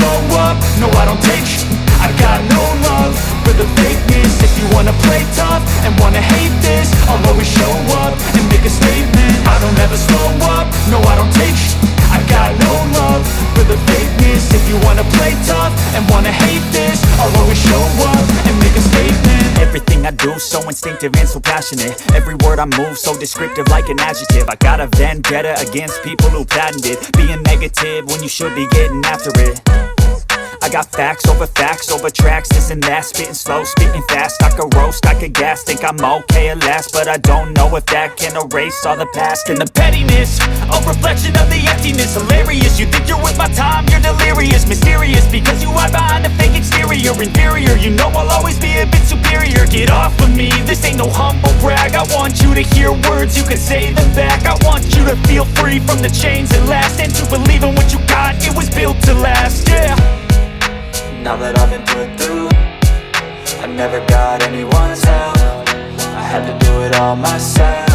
slow up, no I don't take sh**. I got no love for the fakeness. If you wanna play tough and wanna hate this, I'll always show up and make a statement. I don't ever slow up, no I don't take sh**. I got no love for the fakeness. If you wanna play tough and wanna hate this, I'll always show up and make a statement. Everything I do so instinctive and so passionate. Every word I move so descriptive like an adjective. I got a vendetta against people who patented being negative when you should be getting after it. I got facts over tracks, this and that. Spitting slow, spitting fast. I could roast, I could gas. Think I'm okay at last, but I don't know if that can erase all the past. And the pettiness, a reflection of the emptiness. Hilarious, you think you're worth my time, you're delirious. Mysterious, because you hide behind a fake exterior. Inferior, you know I'll always be a bit superior. Get off of me, this ain't no humble brag. I want you to hear words, you can say them back. I want you to feel free from the chains that last, and to believe in what you got, it was built to last, yeah. Now that I've been put through, I never got anyone's help. I had to do it all myself.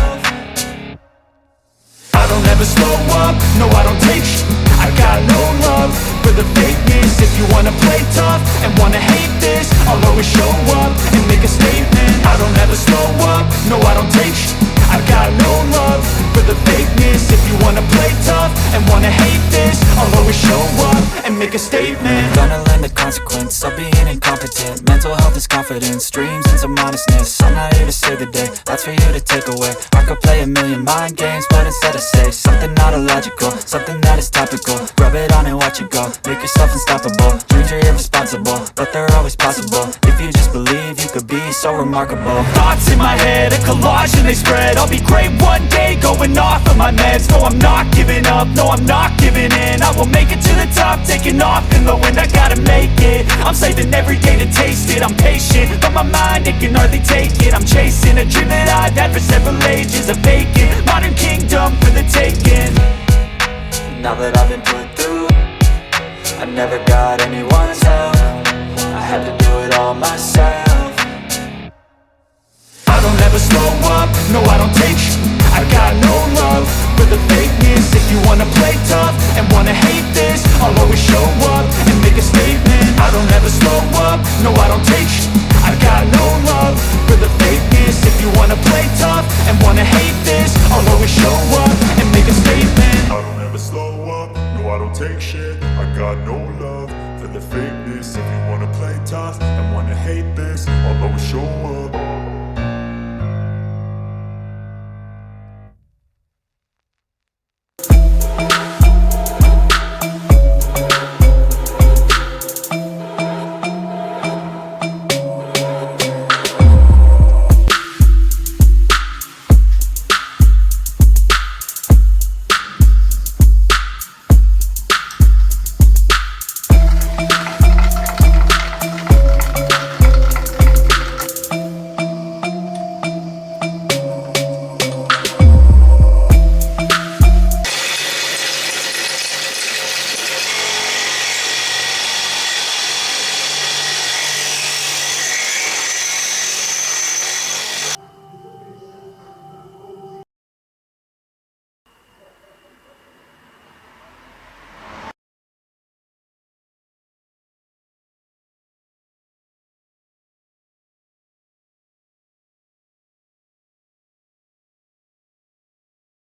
I don't ever slow up, no I don't take sh**. I got no love for the fakeness. If you wanna play tough and wanna hate this, I'll always show up and make a statement. I don't ever slow up, no I don't take sh**. I got no love for the fakeness. If you wanna play tough and wanna hate this, I'll always show up and make a statement. Gonna learn the consequence of being incompetent. Mental health is confidence, dreams and some honestness. I'm not here to save the day, that's for you to take away. I could play a million mind games, but instead I say something not illogical, something that is topical. Rub it on and watch it go, make yourself unstoppable. Dreams are irresponsible, but they're always possible. If you just believe, you could be so remarkable. Thoughts in my head, a collage and they spread. I'll be great one day, going off of my meds. No, I'm not giving up, no, I'm not giving in. I will make it to the top, taking off in the wind. I gotta make it, I'm saving every day to taste it. I'm patient, but my mind, it can hardly take it. I'm chasing a dream that I've had for several ages. A vacant, modern kingdom for the taking. Now that I've been put through, I never got anyone's help. I had to do it all myself. I don't ever slow up, no I don't take sh**. I got no love for the fakeness. If you wanna play tough and wanna hate this, I'll always show up and make a statement. I don't ever slow up, no I don't take sh**. I got no love for the fakeness. If you wanna play tough and wanna hate this, I'll always show up and make a statement. I don't ever slow up, no I don't take shit. I got no love for the fakeness. If you wanna play tough and wanna hate this, I'll always show up